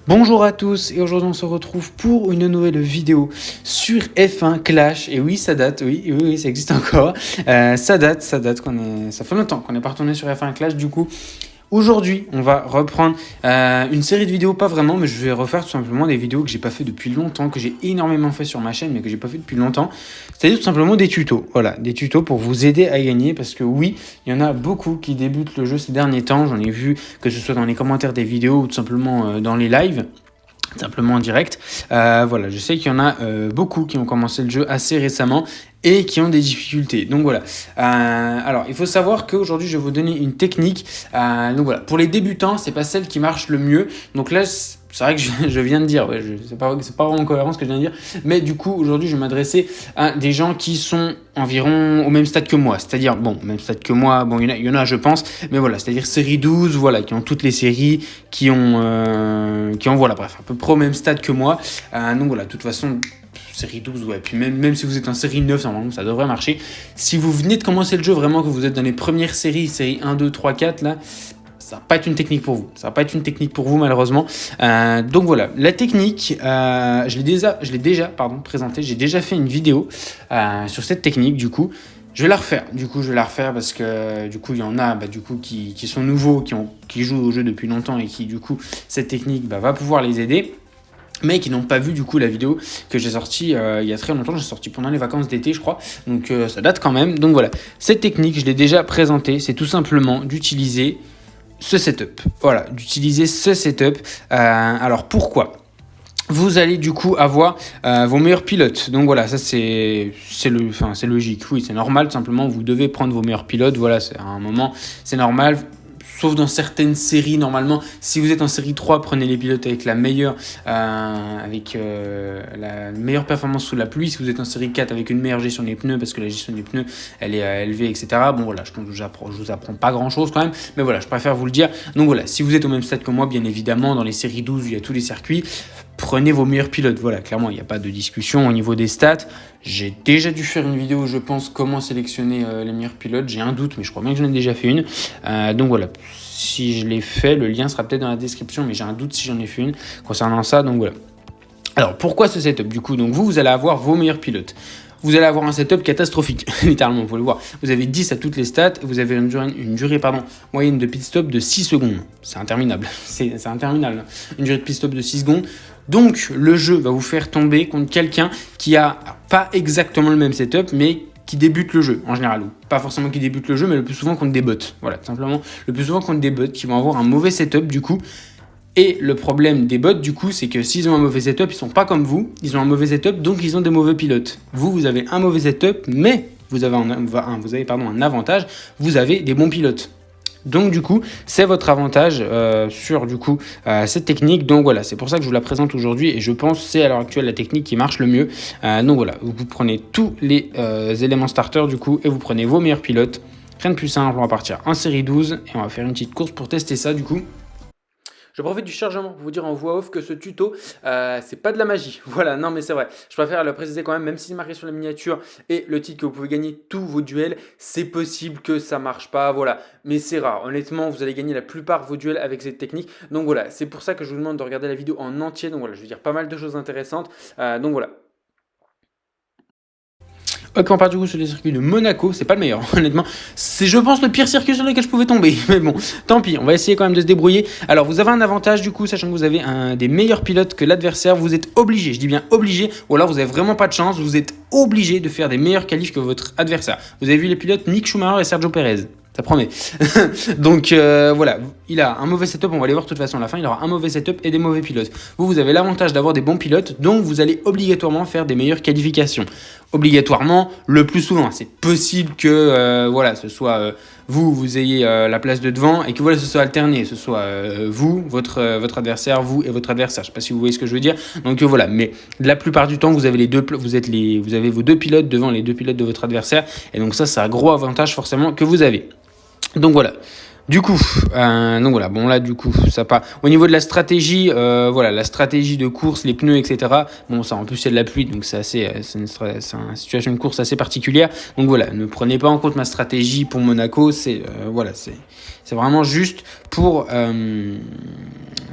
Bonjour à tous et aujourd'hui on se retrouve pour une nouvelle vidéo sur F1 Clash. Et oui, ça date, oui, ça existe encore. Ça date, ça fait longtemps qu'on n'est pas retourné sur F1 Clash. Du coup, aujourd'hui, on va reprendre une série de vidéos, pas vraiment, mais je vais refaire tout simplement des vidéos que j'ai pas fait depuis longtemps, que j'ai énormément fait sur ma chaîne, mais que j'ai pas fait depuis longtemps. C'est-à-dire tout simplement des tutos. Voilà, des tutos pour vous aider à gagner, parce que oui, il y en a beaucoup qui débutent le jeu ces derniers temps. J'en ai vu que ce soit dans les commentaires des vidéos ou tout simplement dans les lives. Simplement en direct. Voilà, je sais qu'il y en a beaucoup qui ont commencé le jeu assez récemment et qui ont des difficultés. Donc voilà. Alors, il faut savoir qu'aujourd'hui, je vais vous donner une technique. Donc voilà, pour les débutants, c'est pas celle qui marche le mieux. Donc là, c'est vrai que je viens de dire, c'est pas vraiment cohérent ce que je viens de dire, mais du coup, aujourd'hui, je vais m'adresser à des gens qui sont environ au même stade que moi. C'est-à-dire, bon, même stade que moi, bon, il y en a, je pense, mais voilà, c'est-à-dire série 12, voilà, qui ont toutes les séries, qui ont, voilà, bref, à peu près au même stade que moi. Donc voilà, de toute façon, série 12, ouais, puis même si vous êtes en série 9, normalement, ça devrait marcher. Si vous venez de commencer le jeu, vraiment, que vous êtes dans les premières séries, série 1, 2, 3, 4, là, ça va pas être une technique pour vous. Ça va pas être une technique pour vous, malheureusement. Donc voilà, la technique, je l'ai déjà présentée. J'ai déjà fait une vidéo sur cette technique, du coup. Je vais la refaire. Du coup, je vais la refaire parce que du coup, il y en a qui sont nouveaux, qui jouent au jeu depuis longtemps et qui, du coup, cette technique va pouvoir les aider. Mais qui n'ont pas vu du coup la vidéo que j'ai sortie il y a très longtemps. J'ai sorti pendant les vacances d'été, je crois. Donc ça date quand même. Donc voilà, cette technique, je l'ai déjà présentée. C'est tout simplement d'utiliser ce setup. Voilà, d'utiliser ce setup. Alors pourquoi ? Vous allez du coup avoir vos meilleurs pilotes. Donc voilà, ça c'est logique. Oui, c'est normal. Tout simplement, vous devez prendre vos meilleurs pilotes. Voilà, c'est à un moment, c'est normal. Sauf dans certaines séries, normalement, si vous êtes en série 3, prenez les pilotes avec la meilleure performance sous la pluie. Si vous êtes en série 4, avec une meilleure gestion des pneus, parce que la gestion des pneus, elle est élevée, etc. Bon, voilà, je vous apprends pas grand-chose quand même, mais voilà, je préfère vous le dire. Donc voilà, si vous êtes au même stade que moi, bien évidemment, dans les séries 12, où il y a tous les circuits, prenez vos meilleurs pilotes. Voilà, clairement, il n'y a pas de discussion au niveau des stats. J'ai déjà dû faire une vidéo, je pense, comment sélectionner les meilleurs pilotes. J'ai un doute, mais je crois bien que j'en ai déjà fait une. Donc voilà, si je l'ai fait, le lien sera peut-être dans la description, mais j'ai un doute si j'en ai fait une concernant ça. Donc voilà. Alors, pourquoi ce setup ? Du coup, donc vous allez avoir vos meilleurs pilotes. Vous allez avoir un setup catastrophique, littéralement, vous pouvez le voir. Vous avez 10 à toutes les stats, vous avez une durée moyenne de pit stop de 6 secondes. C'est interminable, c'est interminable. Une durée de pit stop de 6 secondes. Donc, le jeu va vous faire tomber contre quelqu'un qui a pas exactement le même setup, mais qui débute le jeu, en général. Ou pas forcément qui débute le jeu, mais le plus souvent contre des bots. Voilà, tout simplement, le plus souvent contre des bots qui vont avoir un mauvais setup, du coup. Et le problème des bots, du coup, c'est que s'ils ont un mauvais setup, ils sont pas comme vous. Ils ont un mauvais setup, donc ils ont des mauvais pilotes. Vous avez un mauvais setup, mais vous avez un avantage. Vous avez des bons pilotes. Donc du coup, c'est votre avantage sur du coup cette technique. Donc voilà, c'est pour ça que je vous la présente aujourd'hui et je pense que c'est à l'heure actuelle la technique qui marche le mieux. Donc voilà, vous prenez tous les éléments starter du coup et vous prenez vos meilleurs pilotes. Rien de plus simple, on va partir en série 12 et on va faire une petite course pour tester ça du coup. Je profite du chargement pour vous dire en voix off que ce tuto, c'est pas de la magie. Voilà, non mais c'est vrai. Je préfère le préciser quand même si c'est marqué sur la miniature et le titre que vous pouvez gagner tous vos duels, c'est possible que ça marche pas, voilà. Mais c'est rare. Honnêtement, vous allez gagner la plupart de vos duels avec cette technique. Donc voilà, c'est pour ça que je vous demande de regarder la vidéo en entier. Donc voilà, je vais dire pas mal de choses intéressantes. Donc voilà. Ok, on part du coup sur les circuits de Monaco, c'est pas le meilleur, honnêtement. C'est, je pense, le pire circuit sur lequel je pouvais tomber. Mais bon, tant pis, on va essayer quand même de se débrouiller. Alors, vous avez un avantage du coup, sachant que vous avez des meilleurs pilotes que l'adversaire. Vous êtes obligé, je dis bien obligé, ou alors vous avez vraiment pas de chance, vous êtes obligé de faire des meilleurs qualifs que votre adversaire. Vous avez vu les pilotes Mick Schumacher et Sergio Perez. Ça promet. Donc voilà, il a un mauvais setup, on va aller voir de toute façon à la fin, il aura un mauvais setup et des mauvais pilotes. Vous avez l'avantage d'avoir des bons pilotes, donc vous allez obligatoirement faire des meilleures qualifications. Obligatoirement, le plus souvent. C'est possible que ce soit vous ayez la place de devant et que ce soit alterné. Ce soit vous, votre adversaire, vous et votre adversaire. Je ne sais pas si vous voyez ce que je veux dire. Donc voilà, mais la plupart du temps, vous avez vous avez vos deux pilotes devant les deux pilotes de votre adversaire. Et donc ça, c'est un gros avantage forcément que vous avez. Donc voilà, Du coup, donc voilà, bon là du coup, ça part. Au niveau de la stratégie, voilà, la stratégie de course, les pneus, etc. Bon, ça en plus c'est de la pluie, donc c'est une situation de course assez particulière. Donc voilà, ne prenez pas en compte ma stratégie pour Monaco. Voilà, c'est vraiment juste pour,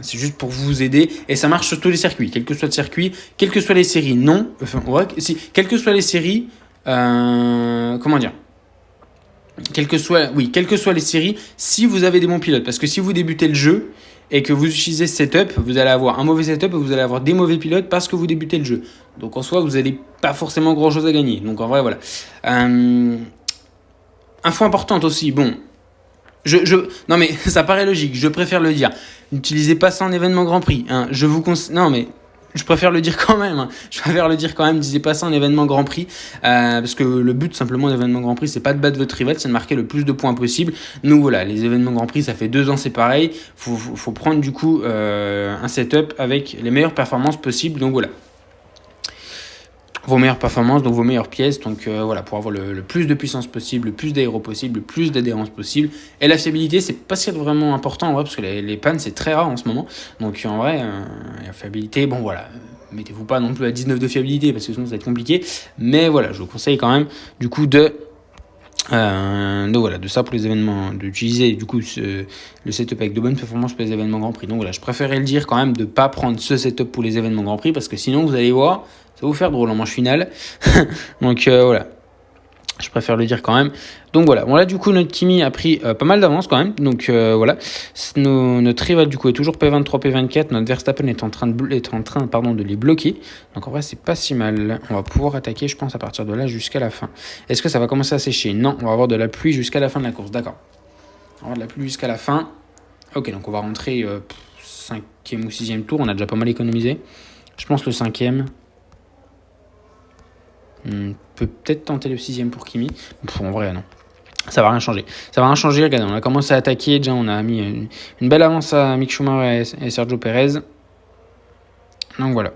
c'est juste pour vous aider et ça marche sur tous les circuits, quel que soit le circuit, quelles que soient les séries. Non, enfin, ouais, si, quelles que soient les séries, comment dire? Quelles que soient les séries, si vous avez des bons pilotes. Parce que si vous débutez le jeu et que vous utilisez ce setup, vous allez avoir un mauvais setup et vous allez avoir des mauvais pilotes parce que vous débutez le jeu. Donc en soi, vous n'avez pas forcément grand chose à gagner. Donc en vrai, voilà. Info importante aussi, bon. Non mais ça paraît logique, je préfère le dire. N'utilisez pas ça en événement Grand Prix. Hein. Non mais je préfère le dire quand même. Hein. Je préfère le dire quand même. N'utilisez pas ça en événement Grand Prix. Parce que le but simplement d'événement Grand Prix, c'est pas de battre votre rival, c'est de marquer le plus de points possible. Nous voilà, les événements Grand Prix, ça fait 2 ans, c'est pareil. Faut prendre du coup un setup avec les meilleures performances possibles. Donc voilà. Vos meilleures performances, donc vos meilleures pièces, donc voilà, pour avoir le plus de puissance possible, le plus d'aéro possible, le plus d'adhérence possible. Et la fiabilité, c'est pas si vraiment important en vrai, parce que les pannes, c'est très rare en ce moment. Donc en vrai, la fiabilité, bon voilà, mettez-vous pas non plus à 19 de fiabilité, parce que sinon ça va être compliqué. Mais voilà, je vous conseille quand même, du coup, donc voilà, de ça pour les événements, d'utiliser du coup le setup avec de bonnes performances pour les événements Grand Prix. Donc voilà, je préférais le dire quand même de pas prendre ce setup pour les événements Grand Prix parce que sinon vous allez voir, ça va vous faire drôle en manche finale. Donc voilà, je préfère le dire quand même. Donc voilà, bon là du coup notre Kimi a pris pas mal d'avance quand même. Donc voilà, notre rival du coup est toujours P23, P24. Notre Verstappen est en train de les bloquer. Donc en vrai c'est pas si mal. On va pouvoir attaquer je pense à partir de là jusqu'à la fin. Est-ce que ça va commencer à sécher? Non, on va avoir de la pluie jusqu'à la fin de la course. D'accord. On va avoir de la pluie jusqu'à la fin. Ok, donc on va rentrer 5e ou 6e tour. On a déjà pas mal économisé. Je pense le 5e. Peut peut-être tenter le 6e pour Kimi. En vrai, non. Ça va rien changer. Ça va rien changer. Regardez, on a commencé à attaquer. Déjà, on a mis une belle avance à Mick Schumacher et Sergio Perez. Donc voilà.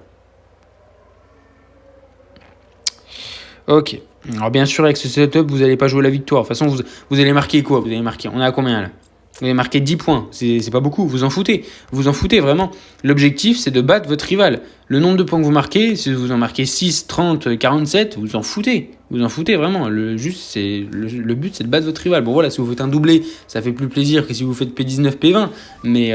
Ok. Alors bien sûr, avec ce setup, vous n'allez pas jouer la victoire. De toute façon, vous allez marquer quoi? Vous allez marquer. On est à combien là? Vous avez marqué 10 points, c'est pas beaucoup, vous en foutez. Vous en foutez vraiment. L'objectif, c'est de battre votre rival. Le nombre de points que vous marquez, si vous en marquez 6, 30, 47, vous en foutez. Vous en foutez vraiment. Le but, c'est de battre votre rival. Bon voilà, si vous faites un doublé, ça fait plus plaisir que si vous faites P19, P20. Mais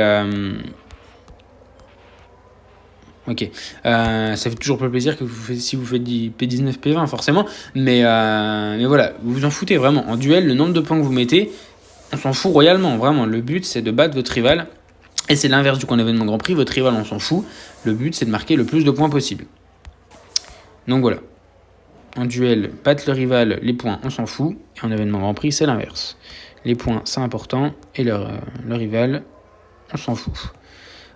ok. Ça fait toujours plus plaisir que si vous faites P19, P20, forcément. Mais voilà, vous vous en foutez vraiment. En duel, le nombre de points que vous mettez, on s'en fout royalement, vraiment. Le but, c'est de battre votre rival. Et c'est l'inverse du coup en événement Grand Prix. Votre rival, on s'en fout. Le but, c'est de marquer le plus de points possible. Donc voilà. En duel, battre le rival, les points, on s'en fout. Et en événement Grand Prix, c'est l'inverse. Les points, c'est important. Et le rival, on s'en fout.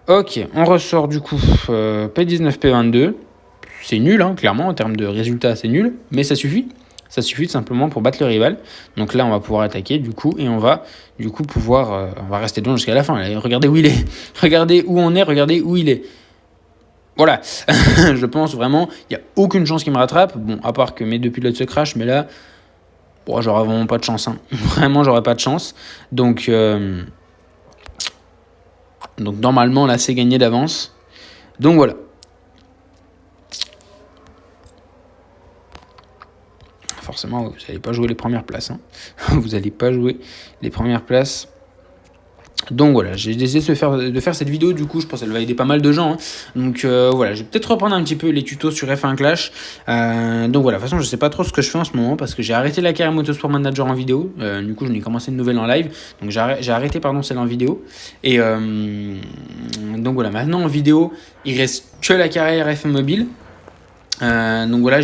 Ok, on ressort du coup P19, P22. C'est nul, hein, clairement, en termes de résultats, c'est nul. Mais ça suffit. Ça suffit simplement pour battre le rival. Donc là, on va pouvoir attaquer du coup et on va du coup pouvoir... on va rester dedans jusqu'à la fin. Là, regardez où il est. Regardez où on est, regardez où il est. Voilà. Je pense vraiment, il n'y a aucune chance qu'il me rattrape. Bon, à part que mes 2 pilotes se crashent, mais là, bon, j'aurais vraiment pas de chance. Hein. Vraiment, j'aurais pas de chance. Donc normalement, là, c'est gagné d'avance. Donc voilà. Forcément, vous n'allez pas jouer les premières places. Hein. Vous n'allez pas jouer les premières places. Donc voilà, j'ai décidé de faire cette vidéo, du coup je pense qu'elle va aider pas mal de gens. Hein. Donc voilà, je vais peut-être reprendre un petit peu les tutos sur F1 Clash. Donc voilà, de toute façon je sais pas trop ce que je fais en ce moment parce que j'ai arrêté la carrière Motorsport Manager en vidéo. Du coup je n'ai commencé une nouvelle en live. Donc j'ai arrêté celle en vidéo. Et donc voilà, maintenant en vidéo, il reste que la carrière F1 Mobile. Donc voilà,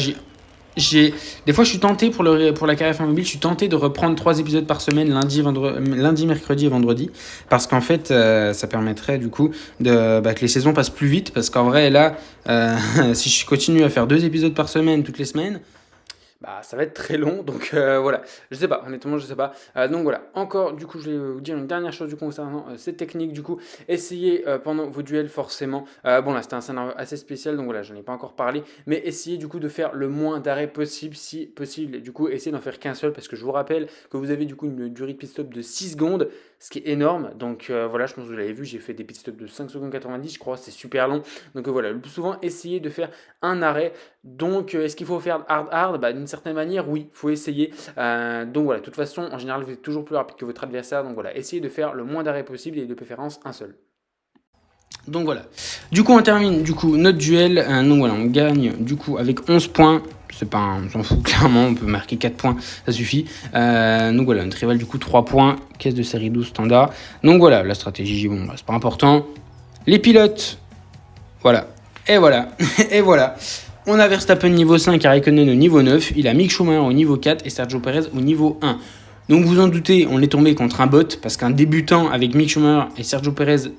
des fois je suis tenté pour la carrière F1 Mobile, je suis tenté de reprendre 3 épisodes par semaine, lundi, mercredi et vendredi, parce qu'en fait ça permettrait du coup que les saisons passent plus vite, parce qu'en vrai là si je continue à faire 2 épisodes par semaine toutes les semaines, bah, ça va être très long, donc voilà. Je sais pas, honnêtement, je sais pas. Donc voilà, encore, du coup, je vais vous dire une dernière chose du coup, concernant cette technique, du coup, essayez pendant vos duels, forcément. Bon, là, c'était un scénario assez spécial, donc voilà, j'en ai pas encore parlé, mais essayez du coup de faire le moins d'arrêts possible, si possible, et du coup, essayez d'en faire qu'un seul, parce que je vous rappelle que vous avez du coup une durée de pit stop de 6 secondes, ce qui est énorme. Donc voilà, je pense que vous l'avez vu, j'ai fait des pit stops de 5 secondes 90, je crois, c'est super long. Donc voilà, le plus souvent, essayez de faire un arrêt. Donc, est-ce qu'il faut faire hard? Bah, d'une certaine manière, oui, il faut essayer. Donc voilà, de toute façon, en général, vous êtes toujours plus rapide que votre adversaire. Donc voilà, essayez de faire le moins d'arrêts possible et de préférence un seul. Donc voilà. Du coup, on termine du coup notre duel. Donc voilà, on gagne du coup avec 11 points. C'est pas on s'en fout, clairement, on peut marquer 4 points, ça suffit. Donc voilà, notre rival du coup 3 points, caisse de série 12 standard. Donc voilà, la stratégie, bon, c'est pas important. Les pilotes, voilà. Et voilà, et voilà. On a Verstappen niveau 5 et Raikkonen au niveau 9. Il a Mick Schumacher au niveau 4 et Sergio Perez au niveau 1. Donc vous en doutez, on est tombé contre un bot parce qu'un débutant avec Mick Schumacher et Sergio Perez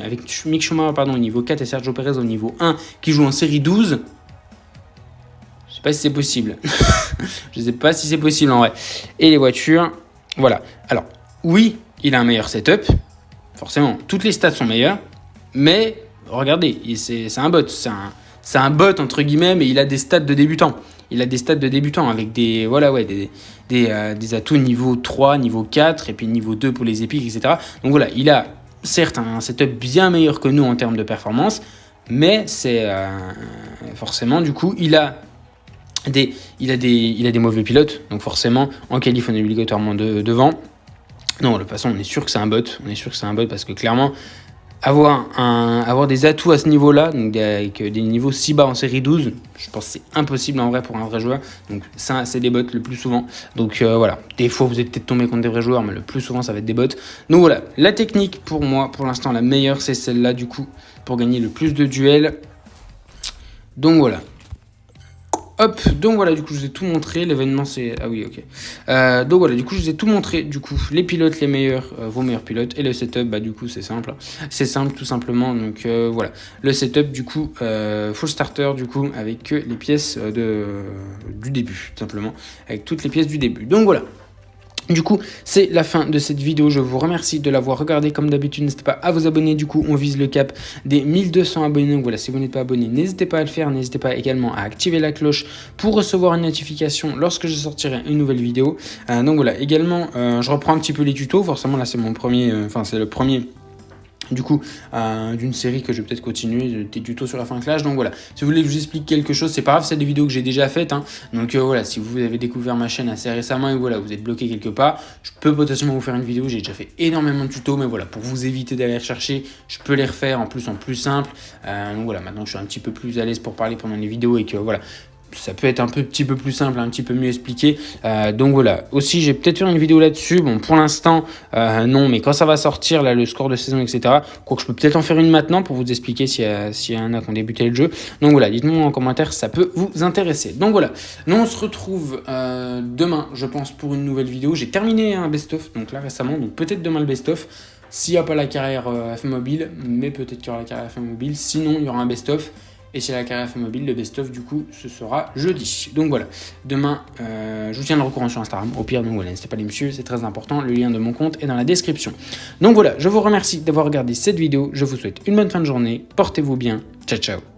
avec Mick Schumacher au niveau 4 et Sergio Perez au niveau 1 qui joue en série 12, je sais pas si c'est possible. Je sais pas si c'est possible en vrai. Et les voitures, voilà. Alors oui, il a un meilleur setup, forcément. Toutes les stats sont meilleures, mais regardez, c'est un bot, c'est un bot entre guillemets, mais il a des stats de débutant. Il a des stats de débutant avec des atouts niveau 3, niveau 4 et puis niveau 2 pour les épiques, etc. Donc voilà, il a certes un setup bien meilleur que nous en termes de performance, mais c'est forcément du coup il a des mauvais pilotes, donc forcément en qualif on est obligatoirement devant. Non, de toute façon on est sûr que c'est un bot, parce que clairement avoir des atouts à ce niveau-là, donc avec des niveaux si bas en série 12, je pense que c'est impossible en vrai pour un vrai joueur. Donc ça, c'est des bots le plus souvent. Donc voilà, des fois vous êtes peut-être tombé contre des vrais joueurs, mais le plus souvent ça va être des bots. Donc voilà, la technique pour moi, pour l'instant la meilleure, c'est celle-là du coup, pour gagner le plus de duels. Donc voilà, du coup, je vous ai tout montré. L'événement, c'est... Ah oui, ok. Donc voilà, du coup, je vous ai tout montré. Du coup, les pilotes, les meilleurs, vos meilleurs pilotes. Et le setup, bah du coup, c'est simple. C'est simple, tout simplement. Donc voilà. Le setup, du coup, full starter, du coup, avec les pièces du début, tout simplement. Avec toutes les pièces du début. Donc voilà. Du coup, c'est la fin de cette vidéo. Je vous remercie de l'avoir regardé. Comme d'habitude, n'hésitez pas à vous abonner. Du coup, on vise le cap des 1200 abonnés. Donc voilà, si vous n'êtes pas abonné, n'hésitez pas à le faire. N'hésitez pas également à activer la cloche pour recevoir une notification lorsque je sortirai une nouvelle vidéo. Donc voilà, également, je reprends un petit peu les tutos. Forcément, là, c'est mon premier... c'est le premier... Du coup, d'une série que je vais peut-être continuer, des tutos sur F1 Clash. Donc voilà, si vous voulez que je vous explique quelque chose, c'est pas grave, c'est des vidéos que j'ai déjà faites. Donc voilà, si vous avez découvert ma chaîne assez récemment et voilà, vous êtes bloqué quelque part, je peux potentiellement vous faire une vidéo. J'ai déjà fait énormément de tutos, mais voilà, pour vous éviter d'aller chercher, je peux les refaire en plus simple. Donc voilà, maintenant que je suis un petit peu plus à l'aise pour parler pendant les vidéos et que voilà, ça peut être un petit peu plus simple, un petit peu mieux expliqué. Donc voilà, aussi j'ai peut-être faire une vidéo là-dessus. Bon, pour l'instant, non, mais quand ça va sortir, là, le score de saison, etc., quoique je peux peut-être en faire une maintenant pour vous expliquer s'il y en a qui ont débuté le jeu. Donc voilà, dites-moi en commentaire si ça peut vous intéresser. Donc voilà, nous on se retrouve demain, je pense, pour une nouvelle vidéo. J'ai terminé un best-of, donc là récemment, donc peut-être demain le best-of. S'il n'y a pas la carrière FM Mobile, mais peut-être qu'il y aura la carrière FM Mobile. Sinon, il y aura un best-of. Et si la carrière FM Mobile, le best-of, du coup, ce sera jeudi. Donc voilà, demain, je vous tiendrai au courant sur Instagram. Au pire, donc voilà, n'hésitez pas à aller me suivre, c'est très important. Le lien de mon compte est dans la description. Donc voilà, je vous remercie d'avoir regardé cette vidéo. Je vous souhaite une bonne fin de journée. Portez-vous bien. Ciao, ciao.